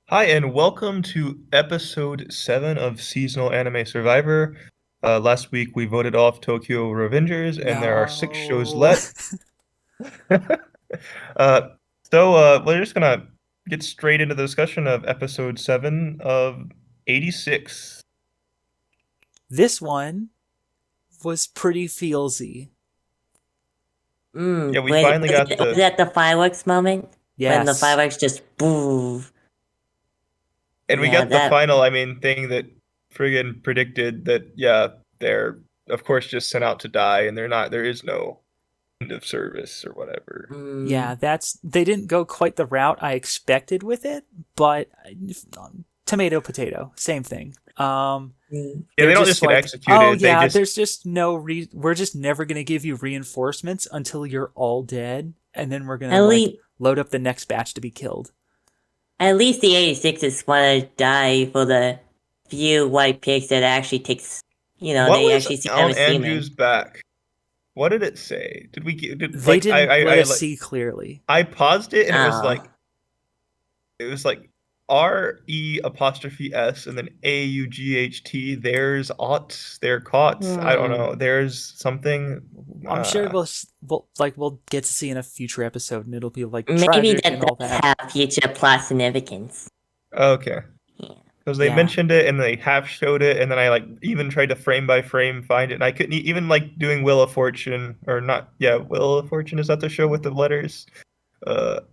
Hi, and welcome to episode 7 of Seasonal Anime Survivor. Last week we voted off Tokyo Revengers, and there are 6 shows No. left. uh, so we're just gonna get straight into the discussion of episode 7 of 86. This one was pretty feelsy. Yeah, we When finally got was the, that the fireworks moment? When the Yes. fireworks just boom. and we Yeah, got the that final, thing that Friggin predicted that, yeah, they're, of course, just sent out to die, and there is no end of service or whatever. Yeah, they didn't go quite the route I expected with it, but tomato potato, same thing. Yeah, They're they don't just just get like, oh executed. They yeah, just there's just we're just never going to give you reinforcements until you're all dead, and then we're going to at like least load up the next batch to be killed. at least the 86s want to die for the few white pigs that actually takes. what They was actually see them on as human. Andrew's back? What did it say? Did we did They like didn't let us see clearly. I paused it and Oh, it was like RE apostrophe S and then AUGHT. There's aughts, they're caught. I don't hmm. know. There's something. I'm sure Uh, we'll get to see in a future episode, and it'll be like Maybe tragic that and all does that. have future plot significance. okay. Yeah. Because they Yeah, mentioned it and they half showed it, and then I like even tried to frame by frame find it, and I couldn't even like doing Wheel of Fortune or not. Yeah, Wheel of Fortune, is that the show with the letters? Uh, I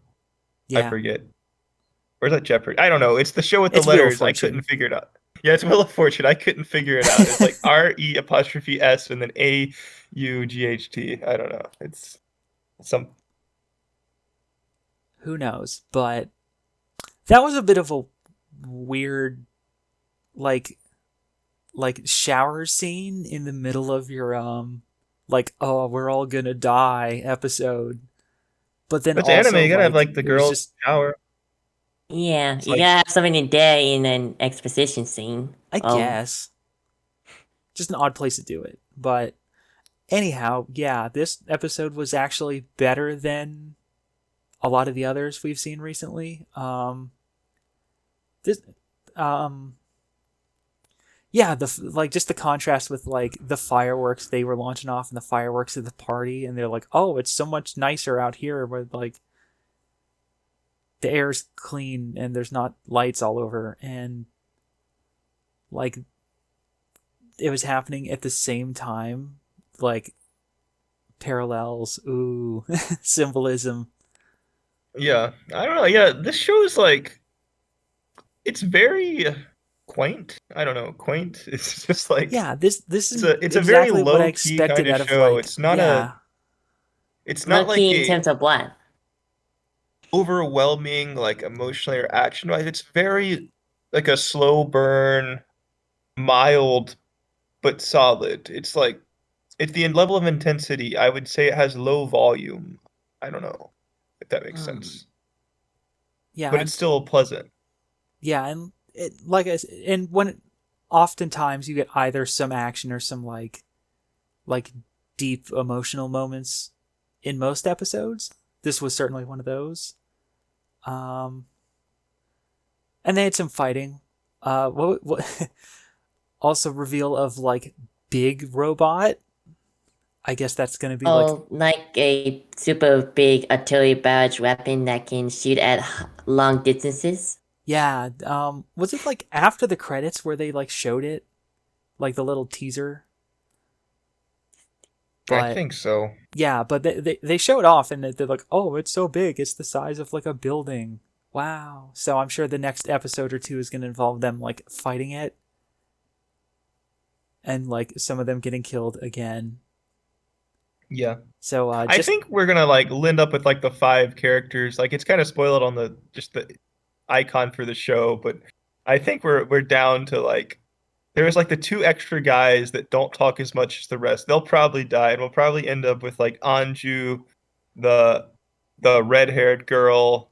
yeah. forget. Or is that Jeopardy? I don't know. It's the show with the It's Wheel of letters. I couldn't Fortune. figure it out. Yeah, it's Wheel of Fortune. I couldn't figure it out. It's like RE apostrophe S and then AUGHT. I don't know. It's some. Who knows? But that was a bit of a weird, like, shower scene in the middle of your like, oh, we're all gonna die episode. But then It's anime. also You gotta have like like the it was girls just, shower. Yeah, It's you like gotta have something in there in an exposition scene. I Oh, guess, just an odd place to do it. But anyhow, yeah, this episode was actually better than a lot of the others we've seen recently. This, um, yeah, just the contrast with like the fireworks they were launching off and the fireworks at the party, and they're like, oh, it's so much nicer out here where like the air's clean and there's not lights all over, and like it was happening at the same time, like parallels, ooh, symbolism. yeah. I don't know. Yeah, this show is like it's very quaint. I don't know. Quaint. It's just like Yeah, this is it's a very exactly what I low key kind expected of out of show. like, It's not a yeah, it's low not like key in a terms of what? overwhelming like emotionally or action wise. It's very like a slow burn, mild but solid. It's like it's the level of intensity. I would say it has low volume. I don't know if that makes Hmm. sense, yeah, but it's still pleasant. yeah, and it, like I said, and when oftentimes you get either some action or some like deep emotional moments in most episodes. This was certainly one of those. Um, and they had some fighting. What also reveal of like big robot. I guess that's gonna be like, Oh, like a super big artillery barrage weapon that can shoot at long distances. yeah. Was it like after the credits where they like showed it, like the little teaser? I But think so. yeah, but they show it off and they're like, oh, it's so big, it's the size of like a building. Wow. So I'm sure the next episode or two is gonna involve them like fighting it and like some of them getting killed again. Yeah. So I just think we're gonna like end up with like the 5 characters. Like it's kind of spoiled on the just the icon for the show, but I think we're down to like there's like the 2 extra guys that don't talk as much as the rest. They'll probably die, and we'll probably end up with like Anju, the the red-haired girl,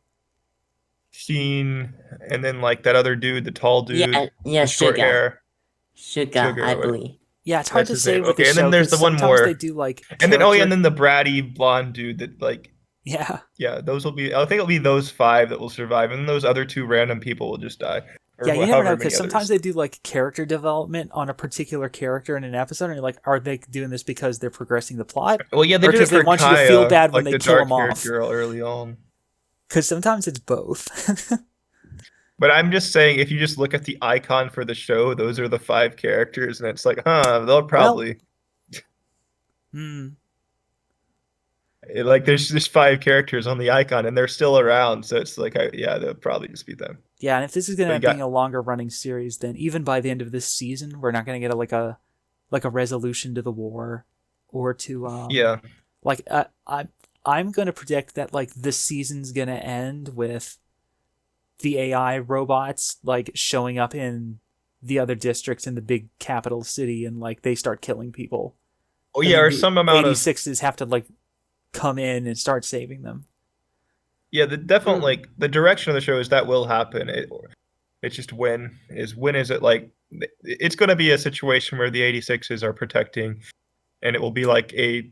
Sheen, and then like that other dude, the tall dude, Yeah, yeah, the short sugar, hair, sugar, I Sugar. What? believe. yeah, it's hard That's to his say name. with the Okay, and then show there's because the one sometimes they more, do like and then oh yeah, and character. then the bratty blonde dude that like Yeah. Yeah, those will be. I think it'll be those 5 that will survive, and those other 2 random people will just die, or Yeah, you never know however because many sometimes others. they do like character development on a particular character in an episode, and you're like, are they doing this because they're progressing the plot, Well, yeah, they or did it because they for want you to feel Kaya, bad when like they the kill them dark-haired off? girl early on. Because sometimes it's both. But I'm just saying, if you just look at the icon for the show, those are the 5 characters, and it's like, they'll Well, probably hmm. like there's just 5 characters on the icon, and they're still around, so it's like, yeah, they'll probably just be them. Yeah, and if this is gonna But end you up being got a longer running series, then even by the end of this season, we're not gonna get like a resolution to the war, or to yeah, like I'm gonna predict that like this season's gonna end with the AI robots like showing up in the other districts in the big capital city, and like they start killing people, oh and yeah, then or the some amount of 86s have to like come in and start saving them. yeah, the definitely like the direction of the show is that will happen. It's just when is it like it's going to be a situation where the 86s are protecting, and it will be like a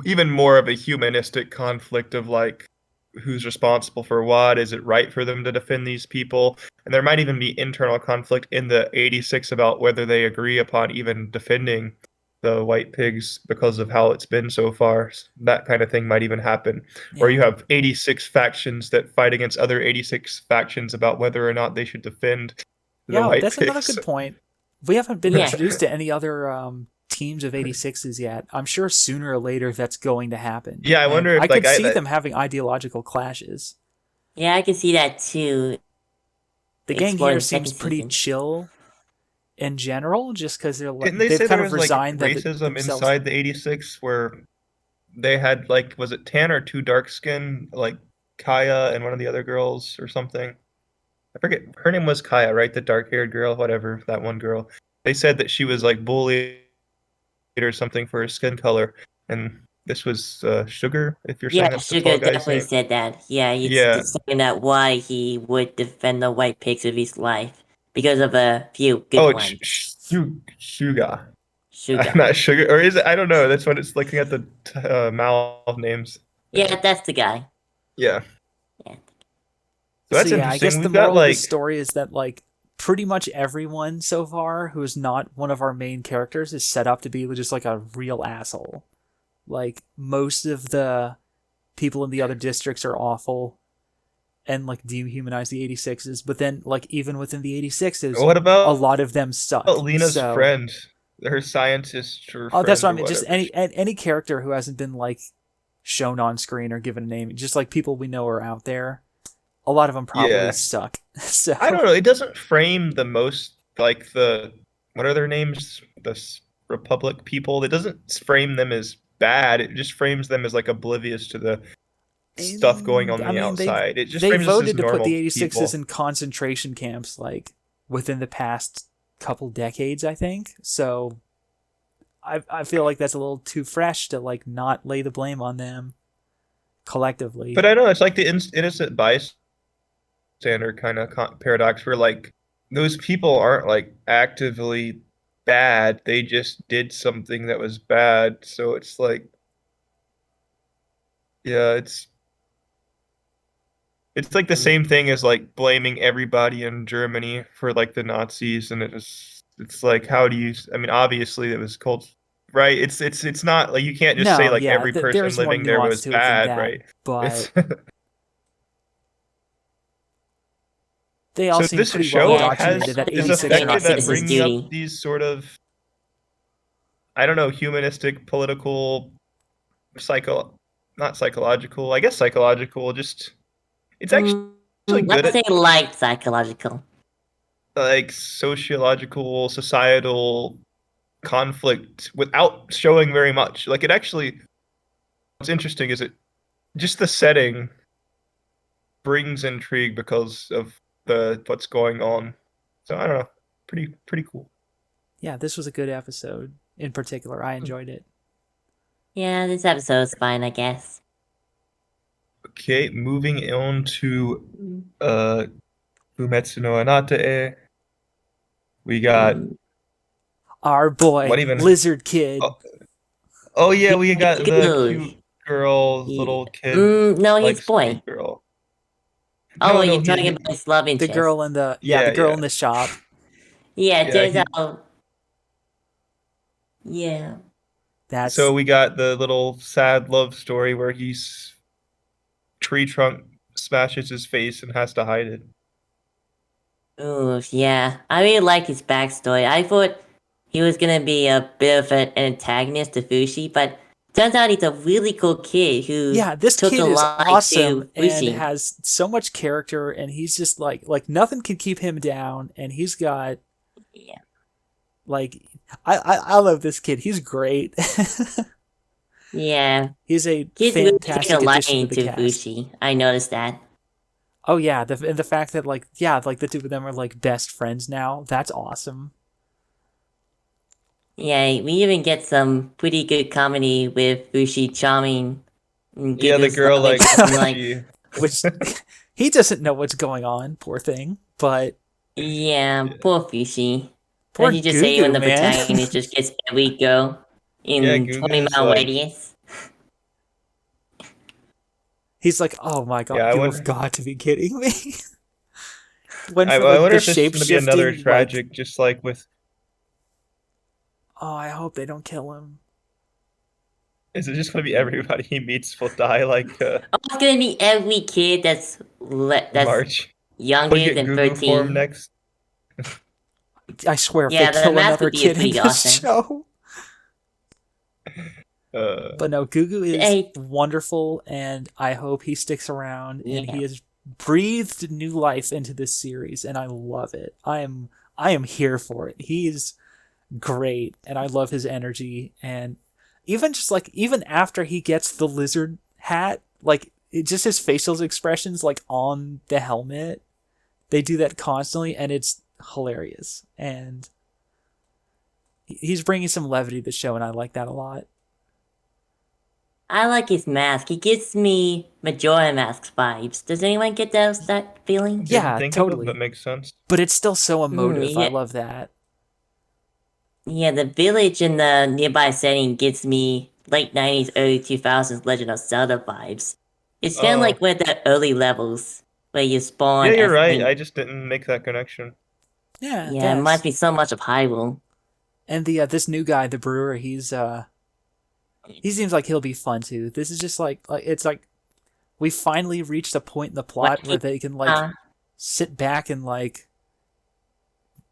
even more of a humanistic conflict of like who's responsible for what. Is it right for them to defend these people? And there might even be internal conflict in the 86 about whether they agree upon even defending the white pigs because of how it's been so far. That kind of thing might even happen. Or you Yeah, have 86 factions that fight against other 86 factions about whether or not they should defend the yeah, white that's another pigs. good point. We haven't been Yeah. introduced to any other teams of 86s yet. I'm sure sooner or later that's going to happen, Yeah, I and wonder I if like could I see that them having ideological clashes. Yeah, I can see that too. The gang Exploring here the second seems pretty season. chill in general, just because didn't they they've say kind there of was like resigned racism themselves. inside the 86 where they had like was it tan or two dark skin like Kaya and one of the other girls or something. I forget her name was Kaya, right? The dark haired girl, whatever, that one girl. They said that she was like bullied or something for her skin color, and this was Sugar. If you're Yeah, saying that's the Sugar tall guy's definitely name, said that. Yeah, it's yeah. saying that why he would defend the white pigs of his life because of a few good Oh, it's ones. Suga. I'm Sugar. not Sugar, or is it? I don't know. That's what it's looking at the mouth names Yeah, thing. that's the guy. Yeah, so Yeah. So that's yeah, I guess interesting. the We've got moral of the like story is that like pretty much everyone so far who is not one of our main characters is set up to be just like a real asshole. Like most of the people in the other districts are awful and like dehumanize the 86s, but then like even within the 86s, what a about lot of them suck. Lena's So, friend, her scientist or oh, that's friend what I or mean. Just whatever? any character who hasn't been like shown on screen or given a name, just like people we know are out there. A lot of them probably Yeah, suck. I So don't know. It doesn't frame the most like the what are their names? Republic people. It doesn't frame them as bad. It just frames them as like oblivious to the stuff going and on I the mean outside. It just they frames us as voted to put the normal 86s people. in concentration camps like within the past couple decades, I think. So I feel like that's a little too fresh to like not lay the blame on them But collectively. I don't know. It's like the innocent bystander kind of paradox where like those people aren't like actively bad. They just did something that was bad. So it's like, yeah, it's like the same thing as like blaming everybody in Germany for like the Nazis, and it's like how do you? I mean, obviously it was called right. It's not like you can't just say No, like yeah, every person there's more living there nuance was to it than bad, that, right? but It's they all so seem this pretty well show Yeah, indoctrinated has that is86 are defending a not effective at citizen's humans. bringing up duty. these sort of I don't know humanistic, political, psycho, not psychological. I guess psychological. Just it's actually Mm, good let's say at light psychological. like sociological, societal conflict without showing very much. Like it actually, what's interesting is it just the setting brings intrigue because of the what's going on. So I don't know, pretty cool. Yeah, this was a good episode. In particular, I enjoyed it. Yeah, this episode's fine, I guess. Okay, moving on to uh Fumetsu no Anata. We got Our boy, what even? Lizard Kid. Oh, oh yeah, Yeah, we it's got the good. cute. girl, He- little kid, no, he's like boy. sweet girl. Oh, No, you're no, talking about his love The interest. girl in the Yeah, the girl yeah. in the shop. Yeah, it Yeah, turns he- out. Yeah. That's So we got the little sad love story where tree trunk smashes his face and has to hide it. Ooh, yeah. I really like his backstory. I thought he was gonna be a bit of an antagonist to Fushi, but turns out he's a really cool kid who yeah, this took kid a is lot awesome to and Fushi. has so much character, and he's just like nothing can keep him down, and he's got Yeah. like I love this kid. He's great. Yeah. He's a Kids really take fantastic a addition to liking the to cast. Fushi. I noticed that. Oh yeah, the fact that like the two of them are like best friends now. That's awesome. Yeah, we even get some pretty good comedy with Fushi charming. And Yeah, the Giggles girl loving like him, like, she Which he doesn't know what's going on, poor thing. But yeah, Yeah. poor Fushi. poor Does he just say when Gugu, the man. protagonist just gets every go Yeah, in Gugu's 20-mile like- radius? He's like, oh my god, Yeah, I you wonder- have got to be kidding me. Went I for like wonder the if this is gonna be another shape-shifting, tragic, just like with. oh, I hope they don't kill him. Is it just gonna be everybody he meets will die like Oh, it's gonna be every kid that's March? younger He'll get than Gugu form 13. next. I swear, if Yeah, they the kill mask another would be kid in pretty this awesome. show. Uh, But no, Gugu is Hey. wonderful, and I hope he sticks around. And Yeah. he has breathed new life into this series, and I love it. I am here for it. He's great, and I love his energy. And even after he gets the lizard hat, like just his facial expressions, like on the helmet, they do that constantly, and it's hilarious. And he's bringing some levity to the show, and I like that a lot. I like his mask. He gives me Majora Mask vibes. Does anyone get that feeling? didn't Yeah, think of it, totally. but makes sense. But it's still so emotive. I yeah. love that. Yeah, the village in the nearby setting gives me late 90s, early 2000s Legend of Zelda vibes. It's kind of Oh. like one of the early levels where you spawn. Yeah, you're as right. Link. I just didn't make that connection. Yeah, Yeah, it thanks. reminds me so much of Hyrule. And the this new guy, the brewer, he seems like he'll be fun too. This is just like it's like we finally reached a point in the plot Like, where they can sit back and like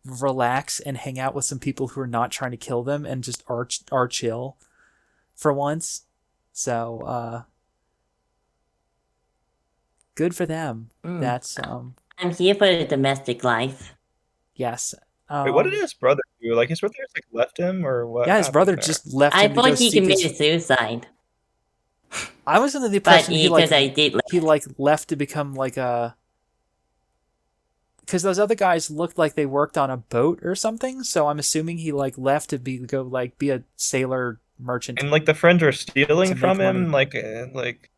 relax and hang out with some people who are not trying to kill them and just are chill for once. So good for them. That's I'm here for the domestic life. yes. Wait, what did his brother do? Like his brother just like left him, or what? Yeah, his happened brother there? just left I him to go thought he seek committed his... suicide, I was under the but impression he because I did. he like left to become like a, because those other guys looked like they worked on a boat or something, so I'm assuming he like left to be a sailor merchant. And like the friends were stealing To from make him, money. like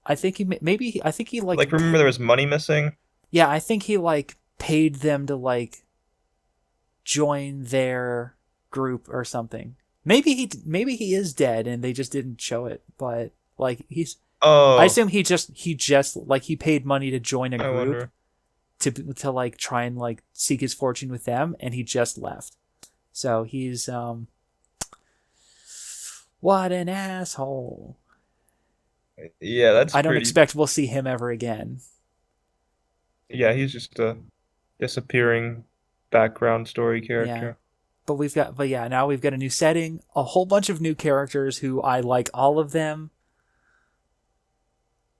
I think he like remember there was money missing. yeah, I think he like paid them to like join their group or something. Maybe he is dead and they just didn't show it, but like Oh, I assume he just like he paid money to join a I group wonder. to like try and like seek his fortune with them, and he just left. So he's what an asshole. Yeah, that's. I don't pretty- expect we'll see him ever again. Yeah, he's just a disappearing background story character. But now we've got a new setting, a whole bunch of new characters who I like all of them.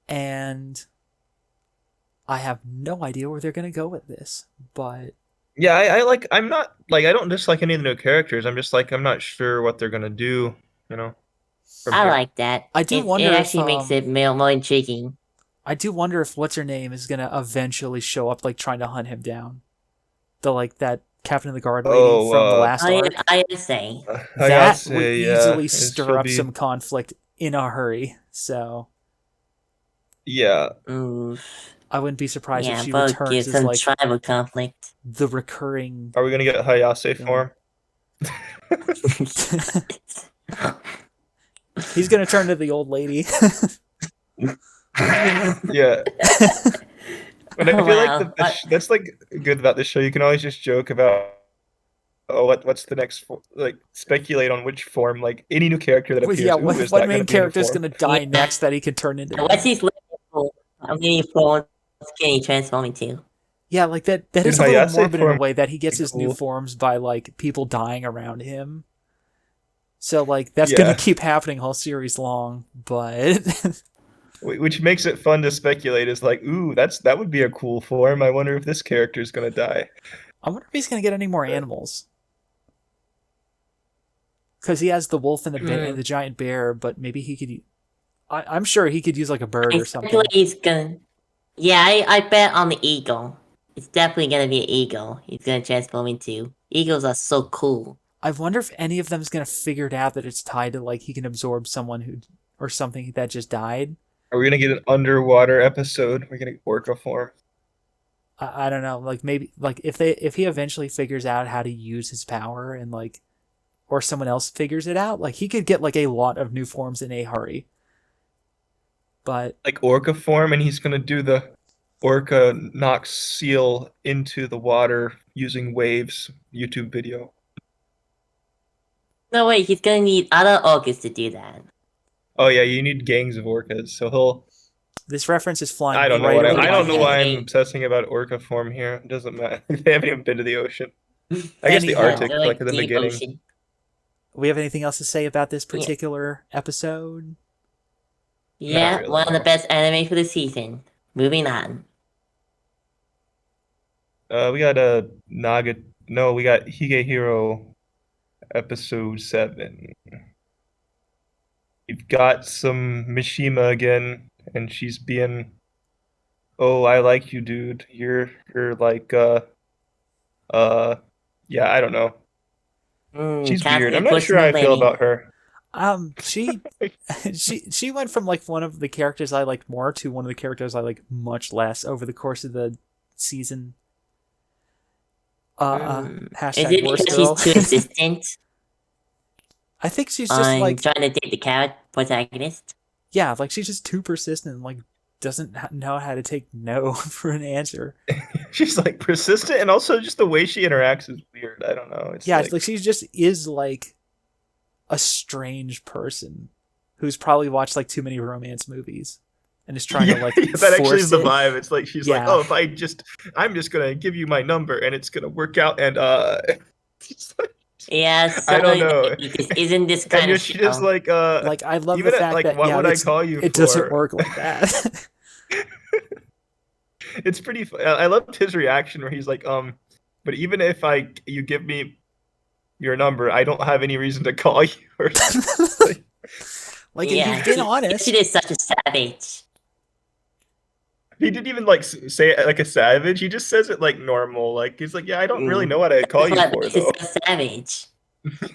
And I have no idea where they're going to go with this, but Yeah, I'm not like I don't dislike any of the new characters. I'm just like I'm not sure what they're gonna do. From I here. like that. I do wonder It if, actually makes it more intriguing. I do wonder if what's her name is going to eventually show up, like trying to hunt him down. That Captain of the Guard lady Oh, from the last arc. I say. That would yeah, easily stir up some conflict in a hurry. So Yeah, Ooh, I wouldn't be surprised if yeah, she both returns give as some like tribal conflict. the recurring. are we gonna get Hayase Yeah. form? He's gonna turn to the old lady. Yeah. But I feel like Wow. that's like good about this show. You can always just joke about, oh, what's the next like speculate on which form, like any new character that appears. Yeah, Ooh, is what that going main to be a new character is form? gonna die next that he can turn into? What's his level? How many forms can he transform into? Yeah, like that Dude, is a little Hayase morbid in a form way that he gets would be his new cool. forms by like people dying around him. So like that's gonna Yeah, keep happening whole series long, but which makes it fun to speculate. Is like, ooh, that would be a cool form. I wonder if this character is going to die. I wonder if he's gonna get any more animals. Because he has the wolf and Hmm. the giant bear, but maybe he could. I'm sure he could use like a bird I or speculate something. he's gonna. Yeah, I bet on the eagle. It's definitely gonna be an eagle. He's gonna transform into. Eagles are so cool. I wonder if any of them is gonna figure it out that it's tied to like he can absorb someone who or something that just died. Are we going to get an underwater episode? We're going to get orca form. I don't know. Like maybe like if he eventually figures out how to use his power and like or someone else figures it out, like he could get like a lot of new forms in a hurry. But Like orca form, and he's going to do the orca knocks seal into the water using waves YouTube video. No way, he's gonna need other orcas to do that. Oh yeah, you need gangs of orcas. So he'll. this reference is flying I don't know right what over I my don't know why head. I'm obsessing about orca form here. It doesn't matter. They haven't even been to the ocean. I guess the Anyhow. Arctic, They're like in the deep beginning. ocean. We have anything else to say about this Yeah. particular episode? Yeah, really, one of the no. best anime for the season. Moving on. We got a Naga. No, we got Hige Hero episode 7. We've got some Mishima again, and she's being, oh, I like you, dude. You're like uh yeah, I don't know. She's weird. Casting a I'm not sure how personal I feel lady. about her. She she went from like one of the characters I liked more to one of the characters I like much less over the course of the season. Is Hashtag it worst because she's girl. too insistent I think she's just on like trying to date the protagonist? yeah, like she's just too persistent. And, like doesn't know how to take no for an answer. She's like persistent, and also just the way she interacts is weird. I don't know. It's Yeah, it's like she just is like a strange person who's probably watched like too many romance movies and is trying to like yeah, that actually force is the it. vibe. It's like she's like, Yeah. oh, if I'm just gonna give you my number, and it's gonna work out, and it's like, Yeah, I don't sorry, know. lady, this isn't this And kind of she just show. like Like I love the even at fact like that what yeah, would I call you it for? doesn't work like that. It's pretty. I loved his reaction where he's like, but even if you give me your number, I don't have any reason to call you. Or like, Like Yeah, he's being he honest. is such a savage. he didn't even like say it like a savage. He just says it like normal. Like he's like, yeah, I don't really know what I call That's you what for makes it though. so savage.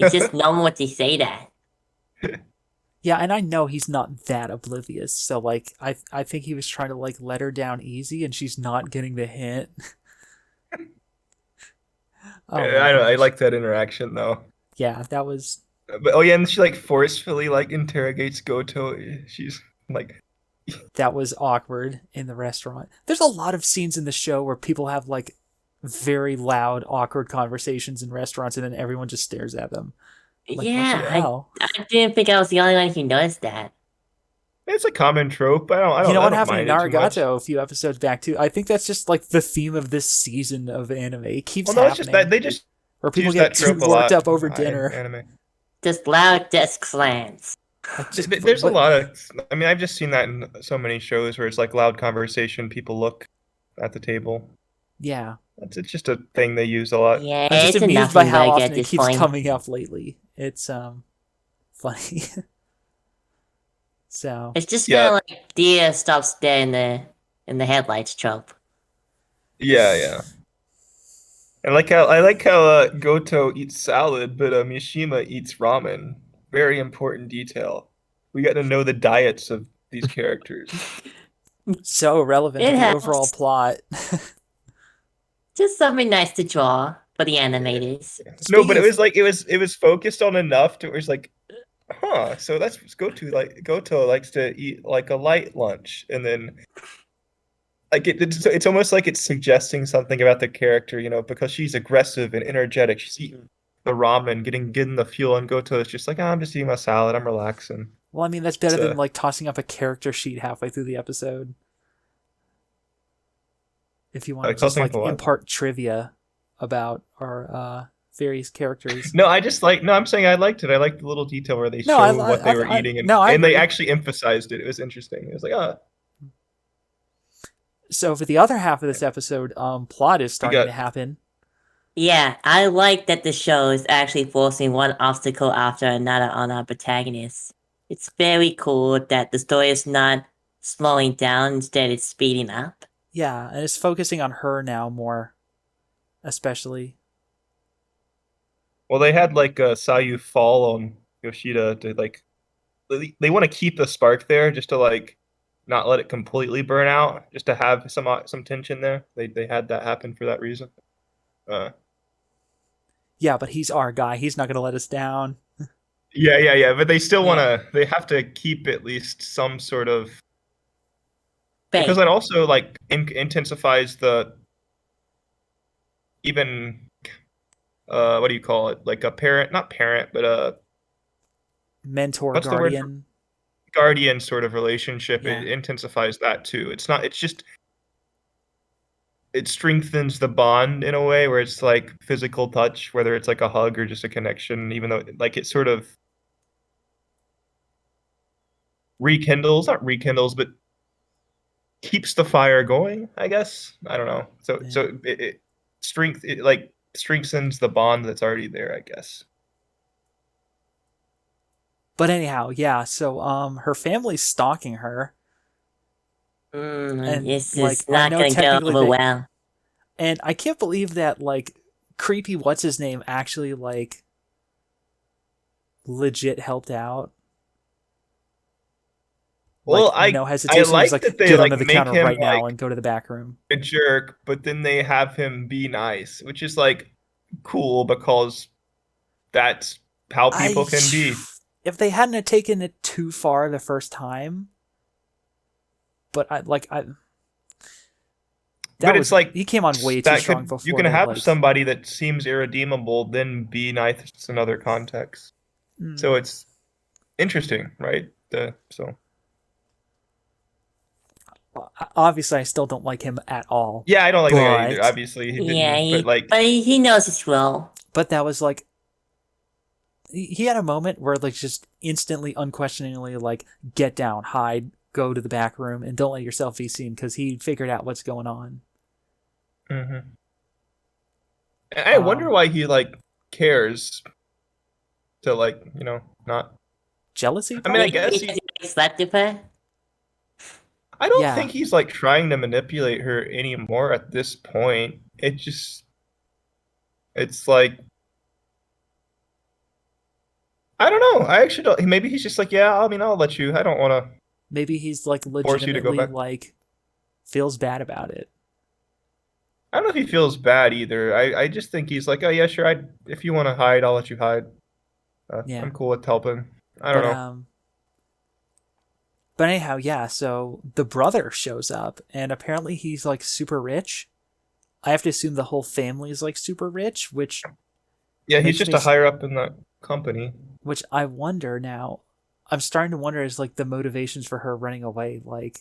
It's just normal to say that. Yeah, and I know he's not that oblivious. So like I think he was trying to like let her down easy and she's not getting the hint. Oh my I don't. I gosh. like that interaction though. Yeah, that was But oh yeah, and she like forcefully like interrogates Goto. She's like, awkward in the restaurant. There's a lot of scenes in the show where people have like very loud, awkward conversations in restaurants and then everyone just stares at them. Like, Yeah, what the hell? I didn't think I was the only one who noticed that. it's a common trope. I You know I what don't happened in mind it too much. Nagato a few episodes back too? I think that's just like the theme of this season of anime. It keeps Well, no, it's just happening. that they just Where people use get that too trope a worked lot up over in dinner. anime. Just loud desk slams. Like just There's a lot of. I mean, I've just seen that in so many shows where it's like loud conversation. People look at the table. Yeah. It's just a thing they use a lot. Yeah, I'm just it's a amused by nothing how burger often at it this keeps point. coming up lately. It's funny. So It's just Yeah. kind of like deer stops there in the headlights trope. Yeah. I like how Goto eats salad, but Mishima eats ramen. Very important detail. We got to know the diets of these characters. so relevant to It the helps. overall plot. Just something nice to draw for the animators. No, Speaking but of- it was focused on enough to where it's like So that's Goto likes to eat like a light lunch, and then like it's almost like it's suggesting something about the character, because she's aggressive and energetic. She's eating the ramen, getting the fuel, and Goto is just like, I'm just eating my salad, I'm relaxing. Well, I mean, that's better than like tossing up a character sheet halfway through the episode. If you want to just like impart trivia about our various characters. No, I'm saying I liked it. I liked the little detail where they show what they were eating, and they actually emphasized it. It was interesting. It was like, So for the other half of this episode, plot is starting to happen. Yeah, I like that the show is actually forcing one obstacle after another on our protagonist. It's very cool that the story is not slowing down, instead it's speeding up. Yeah, and it's focusing on her now more, especially. Well, they had like Sayu fall on Yoshida to like, they want to keep the spark there just to like not let it completely burn out, just to have some tension there. They had that happen for that reason. Yeah, but he's our guy. He's not going to let us down. Yeah. But they still they have to keep at least some sort of, because that also like intensifies the even what do you call it? Like a parent, not parent, but a mentor, guardian. Guardian sort of relationship. Yeah. It intensifies that too. It strengthens the bond in a way where it's like physical touch, whether it's like a hug or just a connection, even though like it sort of not rekindles, but keeps the fire going, I guess. I don't know. So it strengthens the bond that's already there, I guess. But anyhow, yeah, so her family's stalking her. And this is not going to go over well. And I can't believe that, like, creepy what's-his-name actually, like, legit helped out. Well, I like that they get like under the counter right now and go to the back room. A jerk, but then they have him be nice, which is like cool because that's how people can be. If they hadn't taken it too far the first time, but it's like he came on way too strong before. You can have somebody that seems irredeemable, then be nice in other contexts. So it's interesting, right? Obviously, I still don't like him at all. Yeah, I don't like that either. Obviously, he didn't. But he knows his role. But that was like, he had a moment where like just instantly, unquestioningly, like get down, hide, go to the back room, and don't let yourself be seen, because he figured out what's going on. Mm-hmm. I wonder why he like cares to like not jealousy. I mean, I guess he slept with her. I don't think he's like trying to manipulate her anymore at this point. It's like, I don't know. I actually don't. Maybe he's just like, yeah, I mean, I'll let you. I don't want to. Maybe he's like legitimately like feels bad about it. I don't know if he feels bad either. I just think he's like, oh yeah, sure. If you want to hide, I'll let you hide. I'm cool with helping. I don't know. But anyhow, yeah, so the brother shows up, and apparently he's, like, super rich. I have to assume the whole family is, like, super rich, which... Yeah, he's just a higher up in that company. Which I wonder now... I'm starting to wonder is, like, the motivations for her running away. Like,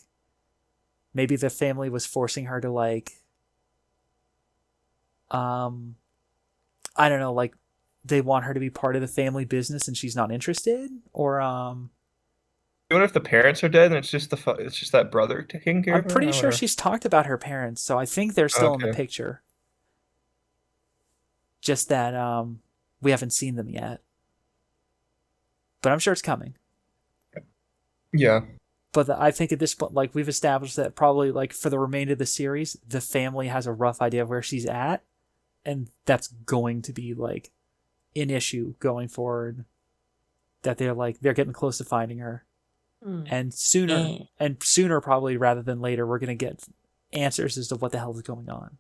maybe the family was forcing her to, like... I don't know, like, they want her to be part of the family business and she's not interested? Or, I wonder if the parents are dead and it's just that brother taking care of her? I'm pretty sure she's talked about her parents, so I think they're still in the picture. Just that we haven't seen them yet. But I'm sure it's coming. Yeah. But I think at this point, like, we've established that probably, like, for the remainder of the series, the family has a rough idea of where she's at, and that's going to be, like, an issue going forward. That they're getting close to finding her. And sooner probably rather than later, we're going to get answers as to what the hell is going on.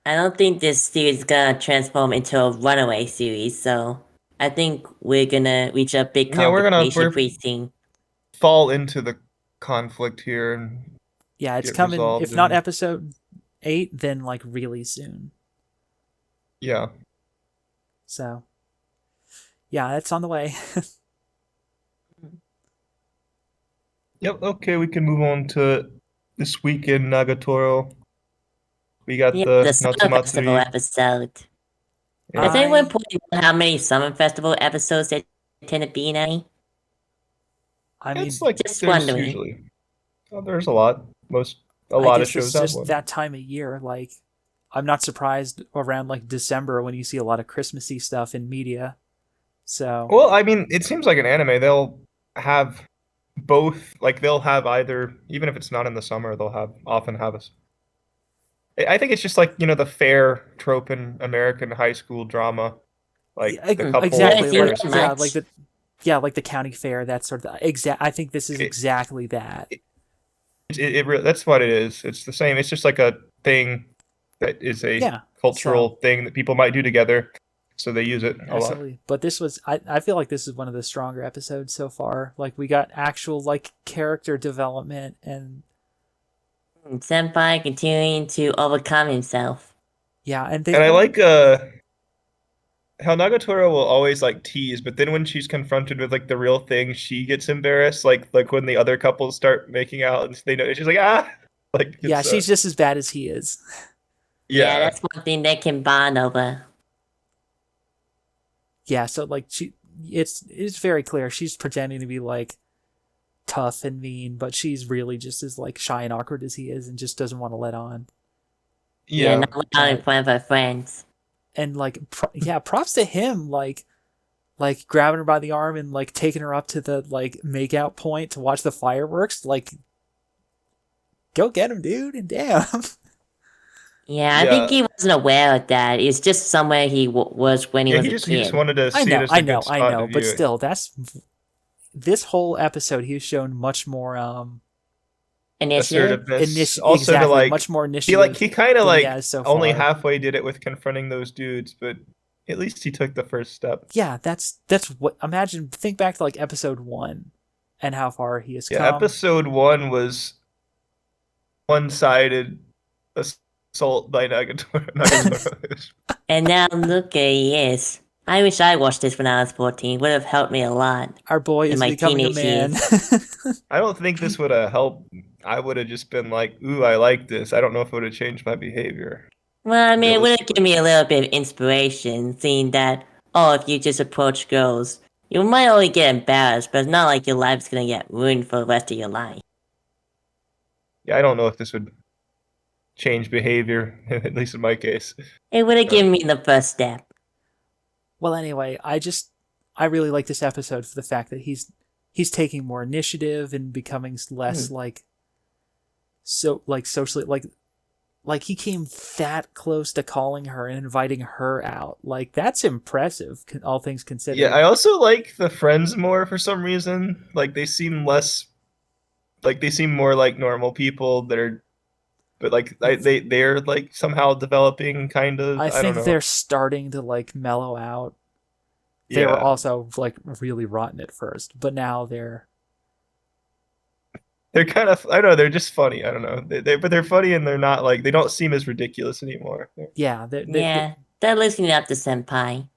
I don't think this series is going to transform into a runaway series, so I think we're gonna reach a big Yeah, we're confrontation pretty soon. fall into the conflict here and Yeah, it's get coming. resolved. If not episode 8, then like really soon. Yeah. So, yeah, it's on the way. Yep. Okay, we can move on to this week in Nagatoro. We got Yeah, the the Summer Festival Natsumatsuri. episode. Yeah. Has anyone I pointed out how many Summer Festival episodes there tend to be in any? I mean, It's like Just there's wondering. usually there's a lot. A I lot of guess it's shows have just one. that time of year. Like, I'm not surprised around like December when you see a lot of Christmassy stuff in media. So, Well, I mean, it seems like an anime. They'll have both. Like they'll have either, even if it's not in the summer, they'll have often have us. I think it's just like the fair trope in American high school drama, like the couple exactly. Yeah, Like, it's versus. not much. like the county fair, that sort of I think this is It, exactly that. that's what it is. It's the same. It's just like a thing that is a Yeah. cultural thing that people might do together, so they use it a lot. Absolutely. But this was I feel like this is one of the stronger episodes so far. Like we got actual like character development and Senpai continuing to overcome himself. yeah, and And I like how Nagatoro will always like tease, but then when she's confronted with like the real thing, she gets embarrassed. Like when the other couples start making out and they know she's like like yeah, it's, she's just as bad as he is. Yeah, that's one thing they can bond over. Yeah, so like it's very clear she's pretending to be like tough and mean, but she's really just as like shy and awkward as he is and just doesn't want to let on. Yeah, yeah. not out in front of her friends. And like props to him like grabbing her by the arm and like taking her up to the like make out point to watch the fireworks. Like, go get him, dude, and damn. Yeah, I think he wasn't aware of that. It's just somewhere he was when he was he a just kid. wanted to see it as a good spot to but view it. still, that's this whole episode. He was shown much more Initiative. Assertiveness. Also exactly, to like much more initiative. he kind of than he like has so only far. halfway did it with confronting those dudes, but at least he took the first step. Yeah, that's what. Think back to like episode 1 and how far he has come. Episode 1 was one-sided assault by Nagatoro. And now look at he is. I wish I watched this when I was 14. Would have helped me a lot. Our boy in is my becoming a teenage man. I don't think this would have helped. I would have just been like, ooh, I like this. I don't know if it would have changed my behavior. Well, I mean, it would have given me a little bit of inspiration, seeing that, if you just approach girls, you might only get embarrassed, but it's not like your life's gonna get ruined for the rest of your life. Yeah, I don't know if this would change behavior, at least in my case. It would have given me the first step. Well, anyway, I really like this episode for the fact that he's taking more initiative and becoming less like socially like he came that close to calling her and inviting her out. Like that's impressive, all things considered. Yeah, I also like the friends more for some reason. Like they seem more like normal people that are, but like they're like somehow developing kind of. I don't think know. they're starting to like mellow out. They were also like really rotten at first, but now they're kind of, I don't know, they're just funny. I don't know. But they're funny and they're not like, they don't seem as ridiculous anymore. Yeah, they're listening up to Senpai.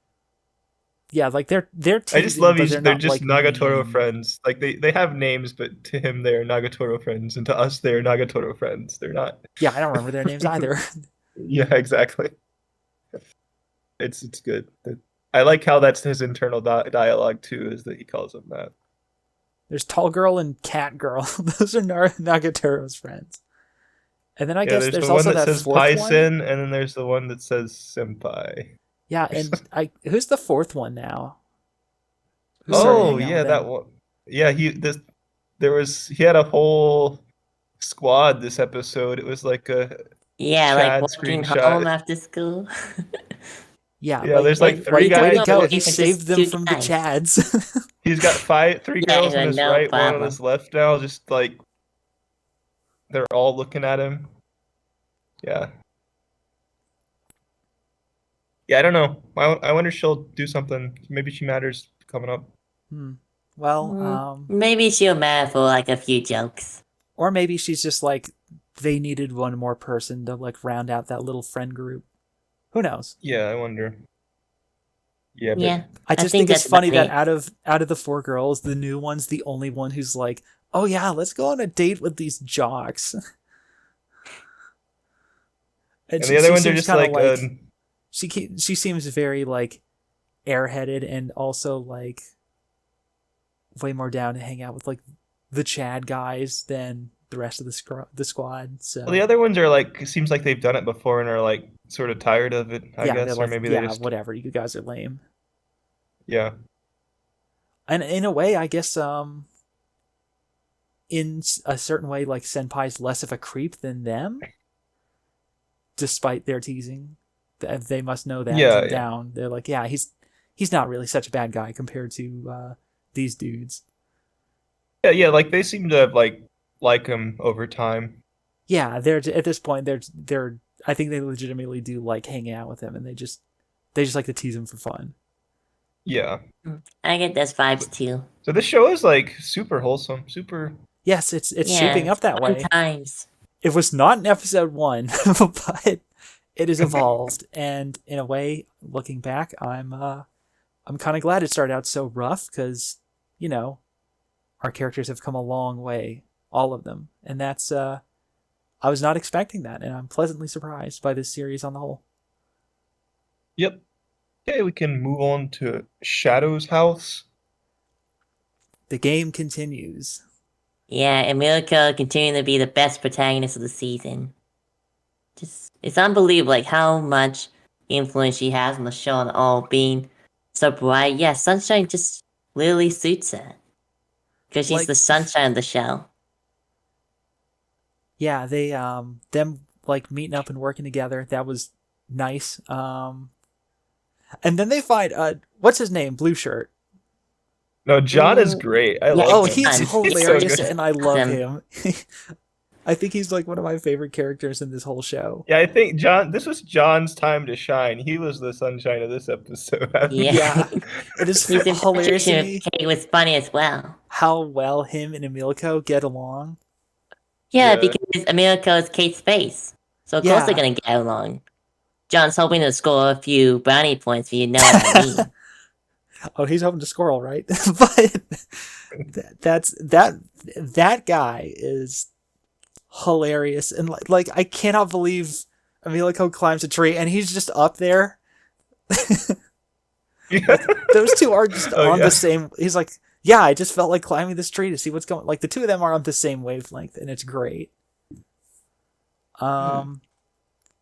Yeah, like they're teasing, I just love but they're not just like Nagatoro mean. friends. Like they have names, but to him they are Nagatoro friends, and to us they are Nagatoro friends. They're not. Yeah, I don't remember their names either. Yeah, exactly. It's good. I like how that's his internal dialogue too, is that he calls them that. There's Tall Girl and Cat Girl. Those are Nagatoro's friends. And then I guess there's the also one that that says fourth Paisen, one. and then there's the one that says Senpai. Yeah, and who's the fourth one now? Oh yeah, that one. Yeah, he had a whole squad this episode. It was like a like walking screenshot. home after school. Yeah, there's like three way guys. to go. He saved them from the Chads. He's got three girls on his right, one on his left now. Just like they're all looking at him. Yeah, Yeah, I don't know. I wonder if she'll do something. Maybe she matters coming up. Well, Maybe she'll matter for like a few jokes. or maybe she's just like they needed one more person to like round out that little friend group. Who knows? Yeah, I wonder. Yeah, but Yeah, I just think it's funny that out of the 4 girls, the new one's the only one who's like, oh yeah, let's go on a date with these jocks. and the other ones are just like, she seems very like airheaded and also like way more down to hang out with like the Chad guys than the rest of the squad. So well, the other ones are like, seems like they've done it before and are like sort of tired of it, I yeah, guess, they're or like, maybe yeah, they just, whatever, you guys are lame. yeah. And in a way, I guess in a certain way, like Senpai's less of a creep than them, despite their teasing. They must know that Yeah, deep yeah. down. They're like, yeah, he's not really such a bad guy compared to these dudes. Yeah, like they seem to have like him over time. Yeah, they're at this point they're I think they legitimately do like hanging out with him, and they just like to tease him for fun. Yeah. I get those vibes too. So this show is like super wholesome, super. Yes, it's Yeah, shaping up that fun way. times. It was not in episode 1, but it has evolved, and in a way, looking back, I'm kind of glad it started out so rough because, you know, our characters have come a long way, all of them, and that's I was not expecting that, and I'm pleasantly surprised by this series on the whole. Yep. Okay, we can move on to Shadow's house. The game continues. Yeah, and Mirko continuing to be the best protagonist of the season. Just it's unbelievable like how much influence she has on the show and all being so bright. Yeah, Sunshine just literally suits her. Because she's Like- the sunshine of the show. Yeah, they them like meeting up and working together, that was nice. And then they find what's his name, blue shirt. No, John is great. I Yeah, love Oh, him. he's He's so hilarious, good. and I love Awesome. him. I think he's like one of my favorite characters in this whole show. Yeah, I think this was John's time to shine. He was the sunshine of this episode. Yeah. Yeah, it is His hilarious to infatuation me with Kate was funny as well. how well him and Emilko get along. Yeah, Yeah. because Mirko is Kate's face. So of course they're Yeah. gonna get along. John's hoping to score a few brownie points, if you know what I mean. Oh, he's hoping to score all right, but that guy is hilarious, and like I cannot believe Emilko climbs a tree and he's just up there. Yeah. Those two are just Oh, on yeah. the same. He's like, yeah, I just felt like climbing this tree to see what's going. Like the two of them are on the same wavelength, and it's great.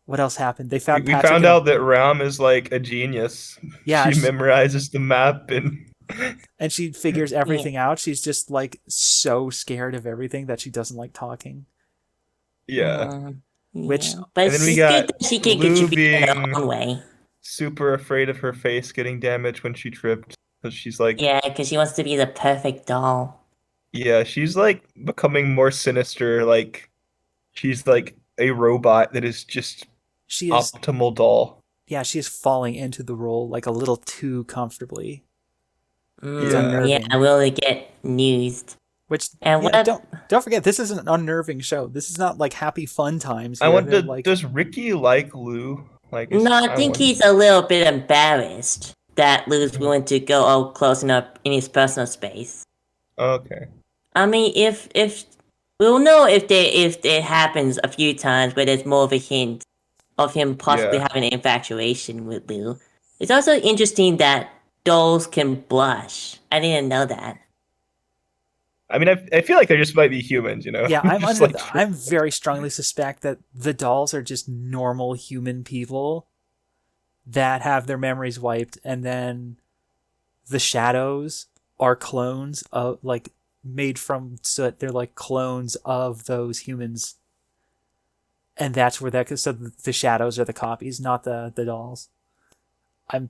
What else happened? They found We Patrick found and- out that Ram is like a genius. Yeah, she memorizes the map and she figures everything out. She's just like so scared of everything that she doesn't like talking. yeah. Which- but And then we it's got good that she can Lou contribute in her being- own way. Super afraid of her face getting damaged when she tripped. Because she's like, Yeah, because she wants to be the perfect doll. yeah, she's like becoming more sinister. Like she's like a robot that is just She is, optimal doll. yeah, she is falling into the role like a little too comfortably. Yeah. unnerving. Yeah, will it get used? Which And yeah, what? don't forget, this is an unnerving show. This is not like happy fun times. I here. want They're to. like, Does Ricky like Lou? Like, No, I think wonder. he's a little bit embarrassed that Lou's willing to go all close enough in his personal space. Okay. I mean, if we'll know if it happens a few times where there's more of a hint of him possibly Yeah. having an infatuation with Lou. It's also interesting that dolls can blush. I didn't know that. I mean, I feel like they just might be humans, you know? yeah, I'm Just under. like- I'm very strongly suspect that the dolls are just normal human people that have their memories wiped, and then the shadows are clones of like made from soot. They're like clones of those humans, and that's where that. So the shadows are the copies, not the dolls. I'm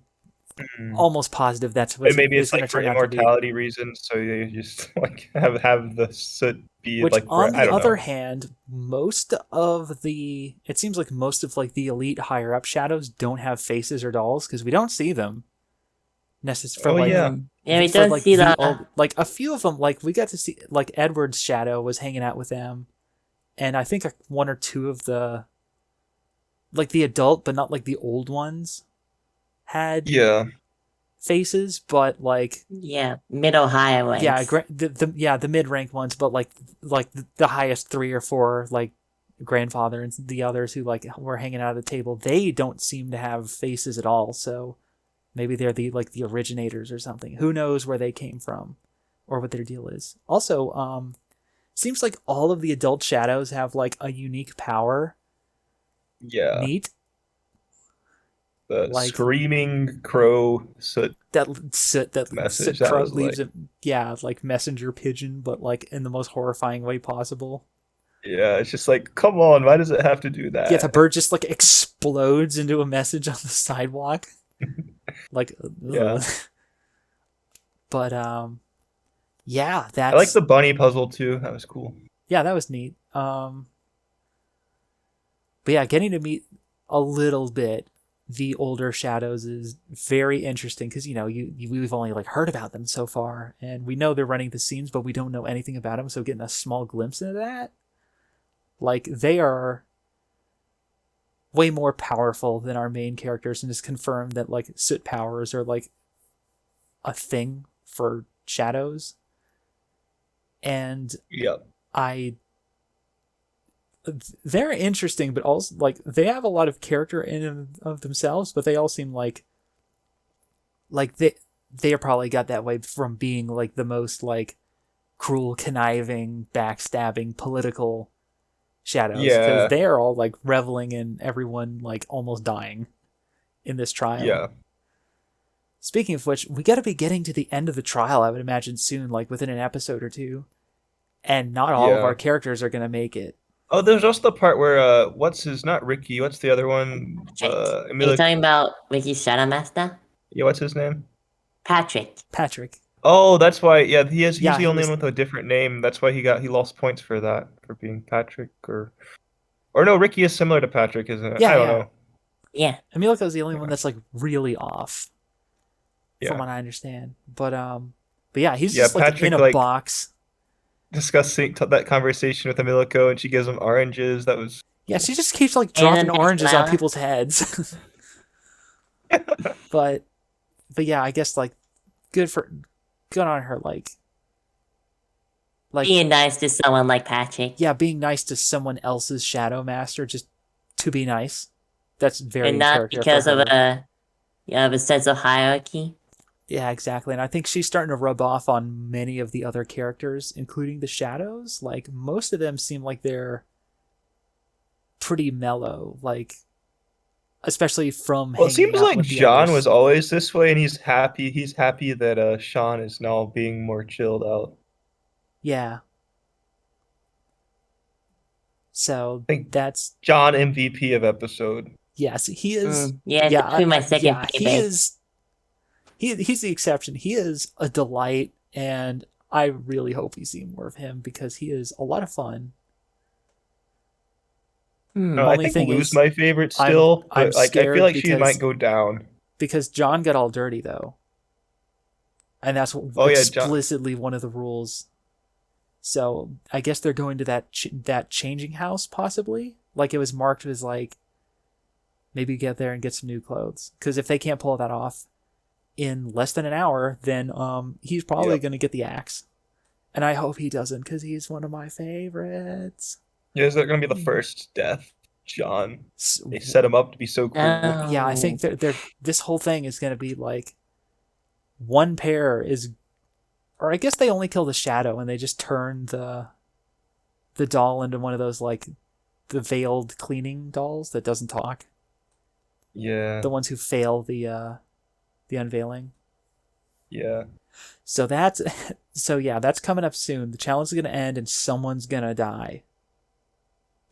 almost positive that's what But maybe it's going to like for turn out to be. immortality reasons, so you just like have the soot be Which, like on I the don't other know. hand, it seems like most of like the elite higher up shadows don't have faces or dolls because we don't see them necessarily for Oh like yeah. Yeah, we for don't like see the the. old, like a few of them, like we got to see like Edward's shadow was hanging out with them, and I think one or two of the like the adult but not like the old ones had Yeah. faces, but like Yeah, middle higher yeah, ranks. the mid rank ones, but like the highest 3 or 4 like grandfather and the others who like were hanging out at the table, they don't seem to have faces at all. So maybe they're the originators or something. Who knows where they came from or what their deal is. Also, seems like all of the adult shadows have like a unique power. Yeah. Neat. The Like screaming crow soot that message. soot That crow was leaves like, it, yeah, like messenger pigeon, but like in the most horrifying way possible. yeah, it's just like, come on, why does it have to do Yeah, the that? bird just like explodes into a message on the sidewalk. Like, Yeah. ugh. But yeah, I like that's the bunny puzzle too. That was cool. yeah, that was neat. But yeah, getting to meet a little bit the older shadows is very interesting because we've only like heard about them so far, and we know they're running the scenes, but we don't know anything about them. So getting a small glimpse into that, like they are way more powerful than our main characters, and just confirm that like soot powers are like a thing for shadows. And Yep. I they're interesting, but also like they have a lot of character in and of themselves, but they all seem like they are probably got that way from being like the most like cruel, conniving, backstabbing political shadows, because Yeah. they are all like reveling in everyone like almost dying in this trial. Yeah. Speaking of which, we got to be getting to the end of the trial, I would imagine soon, like within an episode or two, and not all of our Yeah. characters are going to make it. Oh, there's also the part where what's his not Ricky, what's the other one? Patrick. Are you Emilio, talking about Ricky's Shadow Master? yeah, what's his name? Patrick. Patrick. Oh, that's why. Yeah, he's Yeah, the he only was. one with a different name. That's why he lost points for that, for being Patrick or no, Ricky is similar to Patrick, isn't it? Yeah, I don't yeah. know. Yeah. Emilio is the only one that's like really off, from Yeah. what I understand. But yeah, he's Yeah, just like in Patrick a like box. discussing that conversation with Emilico, and she gives him oranges. That was Yeah, she just keeps like And dropping then oranges on flower. people's heads. but yeah, I guess like good on her, like Being nice to someone like Patrick. yeah, being nice to someone else's shadow master just to be nice. That's very And in not character because for of her. a sense of hierarchy. Yeah, exactly. And I think she's starting to rub off on many of the other characters, including the shadows. Like most of them seem like they're pretty mellow, like especially from well, it hanging seems out like with the John others. was always this way, and he's happy. He's happy that Sean is now being more chilled out. Yeah. So I think that's John MVP of episode. yes, he is. Yeah, it's Yeah, actually my second yeah, he favorite. is. He's the exception. He is a delight, and I really hope we see more of him because he is a lot of fun. I Only think thing Lou's is, my favorite I'm still, I'm but like I feel scared like she might because go down. John got all dirty though, and that's Oh yeah, John. explicitly one of the rules. So I guess they're going to that changing house possibly. Like it was marked as like maybe get there and get some new clothes. Because if they can't pull that off in less than an hour, then he's probably Yep. going to get the axe. And I hope he doesn't because he's one of my favorites. Yeah, is that gonna be the first death? John. S- They set him up to be so cool. Yeah, I think they're this whole thing is going to be like one pair is, or I guess they only kill the shadow and they just turn the doll into one of those like the veiled cleaning dolls that doesn't talk. Yeah. The ones who fail the unveiling. Yeah. So that's that's coming up soon. The challenge is going to end and someone's going to die.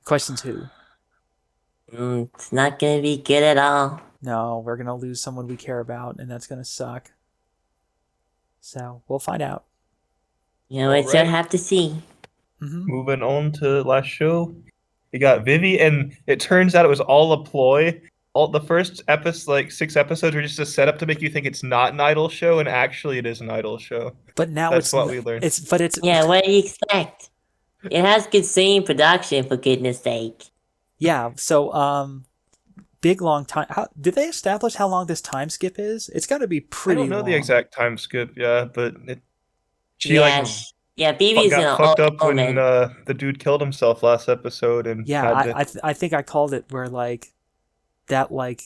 Question's who? It's not gonna be good at all. No, we're going to lose someone we care about and that's going to suck. So we'll find out. You know, it's gonna Alright. have to see. moving on to last show, we got Vivy, and it turns out it was all a ploy. All the first episode, like 6 episodes, were just a setup to make you think it's not an idol show, and actually it is an idol show. But now That's what we learned. it's Yeah, what do you expect? It has good singing production, for goodness sake. yeah. So big long time. Did they establish how long this time skip is? It's got to be I pretty don't know long. the exact time skip, yeah, but she Yeah, like yeah, Vivy's in got an fucked old up when moment. the dude killed himself last episode and Yeah, had to. I think I called it where like that like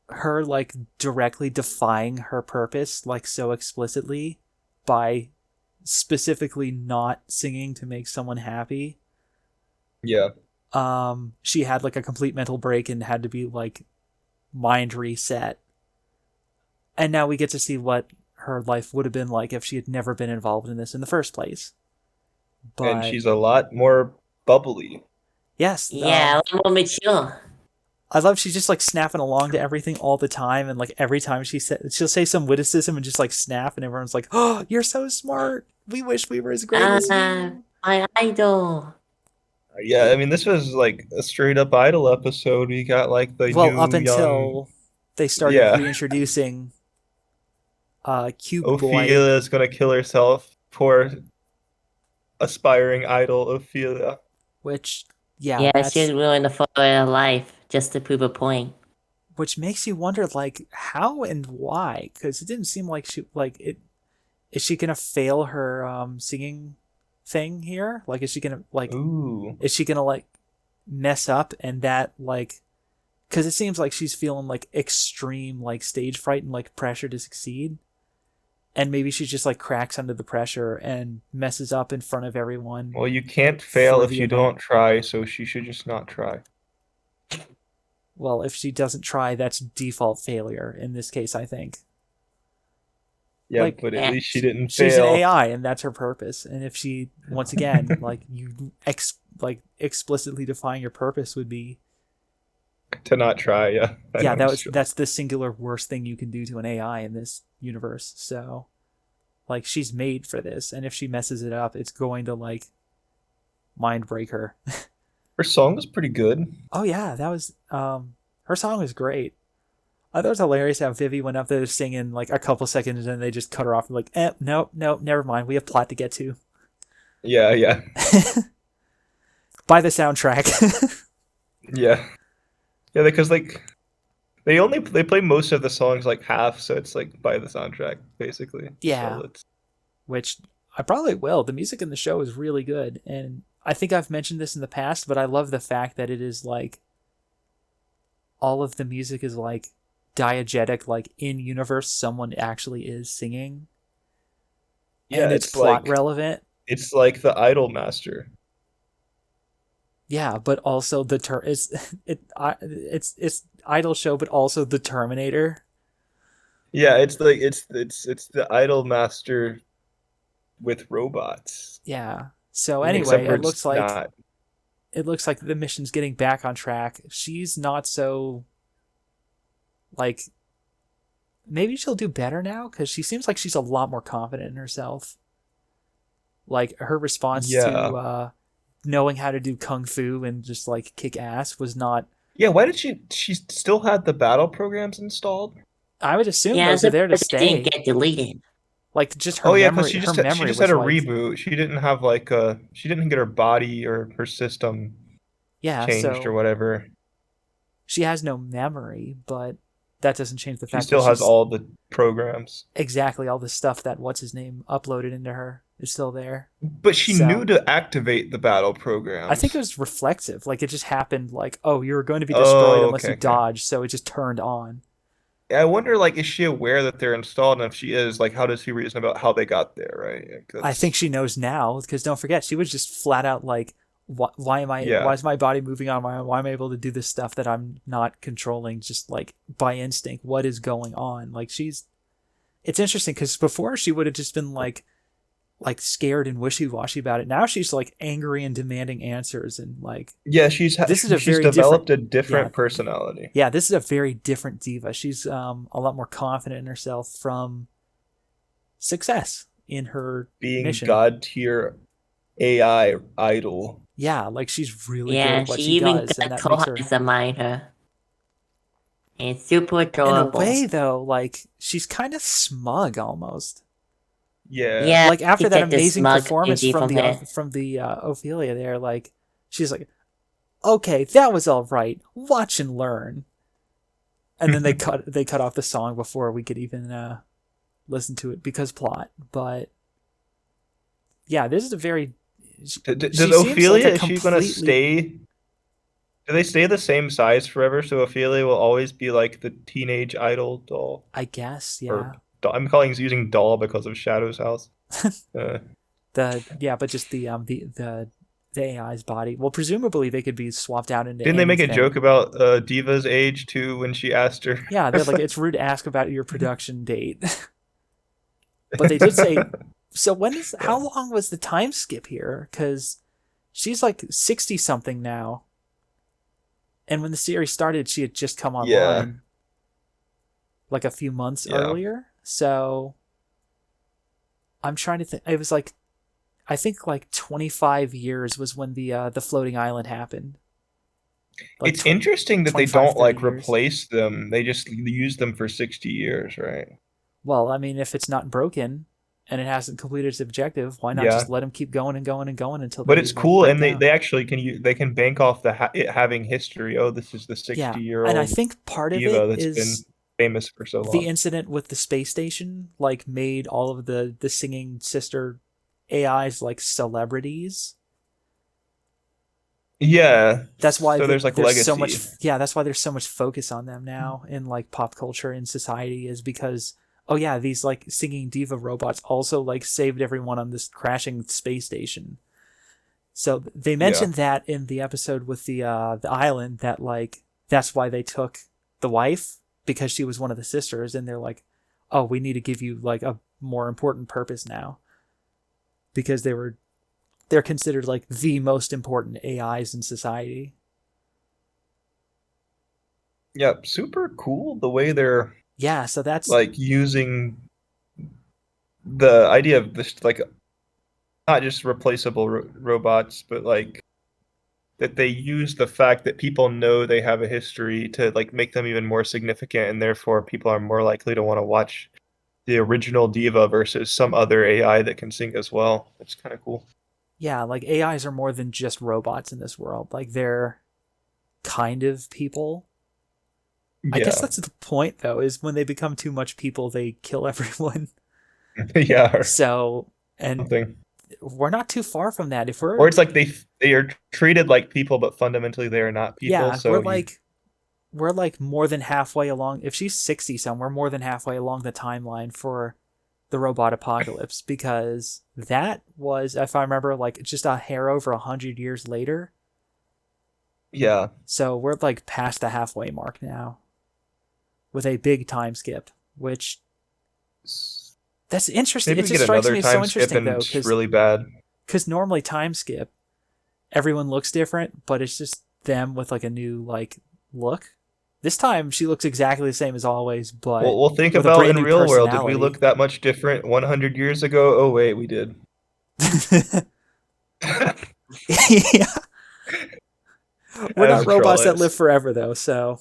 her like directly defying her purpose like so explicitly by specifically not singing to make someone happy. Yeah. She had like a complete mental break and had to be like mind reset. And now we get to see what her life would have been like if she had never been involved in this in the first place. But And she's a lot more bubbly. yes, Yeah, a little more mature. I love she's just like snapping along to everything all the time, and like every time she'll say some witticism and just like snap, and everyone's like, "Oh, you're so smart. We wish we were as great as you." My idol. Yeah, I mean, this was like a straight up idol episode. We got like the Well, new up young. until they started Yeah. reintroducing Cube Boy, Ophelia is gonna kill herself. Poor aspiring idol Ophelia. which yeah, Yeah, that's she's willing to follow her life just to prove a point. which makes you wonder like how and why, because it didn't seem like she like it. Is she gonna fail her singing thing here? Like, is she gonna like? Ooh. Is she gonna like mess up and that like? Because it seems like she's feeling like extreme like stage fright and like pressure to succeed, and maybe she just like cracks under the pressure and messes up in front of everyone. Well, you can't fail For if the you event. don't try, so she should just not try. Well, if she doesn't try, that's default failure in this case, I think. Yeah, Like, but at least she didn't She's an fail. AI, and that's her purpose. And if she, once again, like you explicitly define your purpose would be, To not try, yeah. I yeah, know, it's true. that's the singular worst thing you can do to an AI in this universe. So, like, she's made for this, and if she messes it up, it's going to like mind break her. Her song was pretty good. Oh yeah, that was her song was great. I thought it was hilarious how Vivy went up there singing like a couple seconds and they just cut her off and like, nope, never mind. We have plot to get to. Yeah, yeah. Buy the soundtrack. Yeah. Yeah, because like they play most of the songs like half, so it's like by the soundtrack, basically. Yeah. So it's Which I probably will. The music in the show is really good. And I think I've mentioned this in the past, but I love the fact that it is like all of the music is like diegetic, like in universe someone actually is singing. yeah, And it's plot relevant. It's like the Idol Master. Yeah, but also it's Idol show, but also the Terminator. Yeah, it's like it's the Idol Master with robots. Yeah. So Except anyway, for it it's looks like not. the mission's getting back on track. She's not so like maybe she'll do better now because she seems like she's a lot more confident in herself. Like her response Yeah. to knowing how to do kung fu and just like kick ass was not. Yeah, why did she still had the battle programs installed? I would assume Yeah, those are there to it stay. didn't get deleted. Like just her Oh yeah, memory. because Her she memory just was had a wiped. reboot. She didn't have like she didn't get her body or her system Yeah, changed so or whatever. she has no memory, but that doesn't change the She fact still that has she's all the programs. exactly all the stuff that what's his name uploaded into her is still there. But she So- knew to activate the battle programs. I think it was reflexive. Like it just happened. Like you were going to be destroyed Oh, unless you okay. dodged, so it just turned on. I wonder, like, is she aware that they're installed? And if she is, like, how does she reason about how they got there, right? Yeah, 'cause- I think she knows now because don't forget she was just flat out like, why am I? Yeah. Why is my body moving on my own? Why am I able to do this stuff that I'm not controlling just like by instinct? What is going on? Like it's interesting because before she would have just been like scared and wishy-washy about it. Now she's like angry and demanding answers and like Yeah, This is a she's very developed a different yeah. personality. yeah, this is a very different diva. She's a lot more confident in herself from success in her Being mission. god tier AI idol. Yeah, like she's really good Yeah, at what she she even does, and got that makes her. Koha's admire her. And it's super In a adorable. way, though, like she's kind of smug almost. Yeah. Yeah, Like after you that get this amazing smug performance energy from her. from the Ophelia there, like she's like, okay, that was all right. Watch and learn. And then they cut off the song before we could even listen to it because plot. But yeah, this is a very. Does She seems like Ophelia, a is she gonna completely. stay? Do they stay the same size forever? So Ophelia will always be like the teenage idol doll, I guess, or yeah. I'm calling using doll because of Shadow's house. Uh, But just the AI's body. Well, presumably they could be swapped out into didn't they make a joke anything. about Diva's age too when she asked her? Yeah, they're like, it's rude to ask about your production date. But they did say, so how long was the time skip here? Because she's like 60 something now. And when the series started, she had just come Yeah, online like a few months yeah. earlier. So I'm trying to think. It was like, I think like 25 years was when the floating island happened. Like It's interesting that they 25, don't 30 like years. replace them. They just use them for 60 years, right? Well, I mean, if it's not broken and it hasn't completed its objective, why not Yeah. just let them keep going and going and going until But they it's like cool, break and they, down? they actually they can bank off it having history. Oh, this is the Yeah, 60 year and I old think part of diva it that's been is famous for so the long. incident with the space station like made all of the singing sister AIs like celebrities. Yeah. That's why So there's like there's so much. legacy. Yeah, that's why there's so much focus on them now in like pop culture and society, is because oh yeah, these like singing diva robots also like saved everyone on this crashing space station. So they Yeah. mentioned that in the episode with the island, that like that's why they took the wife, because she was one of the sisters, and they're like, oh, we need to give you like a more important purpose now, because they're considered like the most important AIs in society. Yeah. Super cool the way they're Yeah, so that's like using the idea of this, like not just replaceable robots, but like that they use the fact that people know they have a history to like make them even more significant, and therefore people are more likely to want to watch the original diva versus some other AI that can sing as well. It's kind of cool. yeah, like AIs are more than just robots in this world. Like they're kind of people. I guess Yeah. that's the point though, is when they become too much people, they kill everyone. Yeah, or So, and something. we're not too far from that. If Or we're, it's like they are treated like people, but fundamentally they are not people. yeah, So you, we're like more than halfway along. If she's 60 some, we're more than halfway along the timeline for the robot apocalypse, because that was, if I remember, like just a hair over 100 years later. yeah. So we're like past the halfway mark now with a big time skip, which that's interesting. Maybe It we just get strikes another me as so time skip interesting and though, it's really bad. because normally time skip, everyone looks different, but it's just them with like a new like look. This time she looks exactly the same as always, but We'll think with a about brand in new real world. Did we personality. look that much different 100 years ago? Oh wait, we did. Yeah, we're As not a troll, robots that live it's forever though, so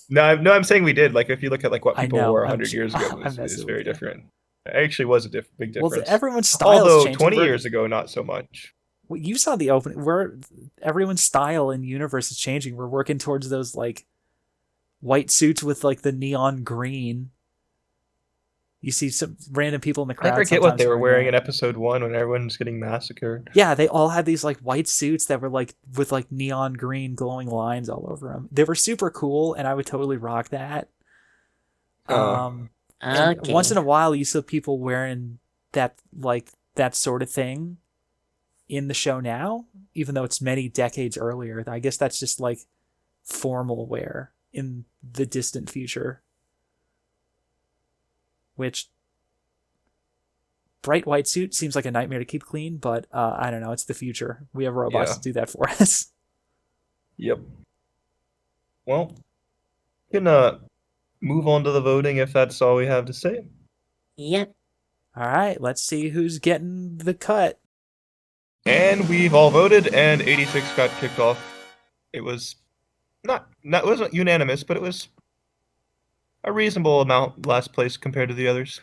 no, I'm saying we did. Like if you look at like what I people know wore 100 years ago I'm is messing with very you. different. It actually was a big Well, difference. everyone's style's Although changing. 20 years ago, not so much. You saw the opening. Where everyone's style in universe is changing. We're working towards those like white suits with like the neon green. You see some random people in the I crowd forget what sometimes they were wearing wearing that. in episode 1 when everyone's getting massacred. Yeah, they all had these like white suits that were like with like neon green glowing lines all over them. They were super cool, and I would totally rock that. Uh, And once Okay. in a while, you see people wearing that sort of thing in the show now, even though it's many decades earlier. I guess that's just like formal wear in the distant future, which bright white suit seems like a nightmare to keep clean, but I don't know. It's the future. We have robots yeah. to do that for us. Yep. Well, we can move on to the voting if that's all we have to say. Yep. All right, let's see who's getting the cut. And we've all voted, and 86 got kicked off. It was it wasn't unanimous, but it was a reasonable amount last place compared to the others.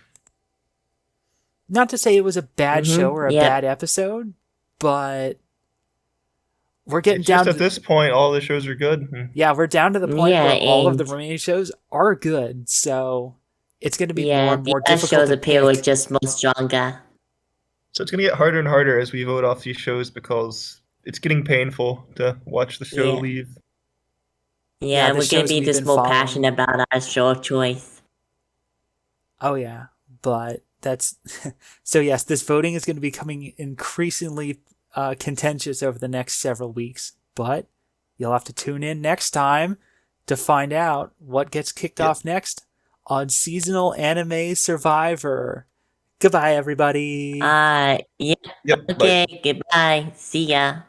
Not to say it was a bad show or a Yep. bad episode, but we're getting It's down just to at this point, all the shows are good. yeah, we're down to the point Yeah, where all of the and- remaining shows are good. So it's going to be more Yeah, and the more other difficult shows to appear were pick. just more stronger. So it's going to get harder and harder as we vote off these shows because it's getting painful to watch the show Yeah. leave. Yeah, the we're shows gonna be we've just been more following. passionate about our show choice. Oh yeah, but that's so yes, this voting is going to be becoming increasingly contentious over the next several weeks, but you'll have to tune in next time to find out what gets kicked off next on Seasonal Anime Survivor. Goodbye, everybody. Yeah, Yep. Bye. okay, goodbye. See ya.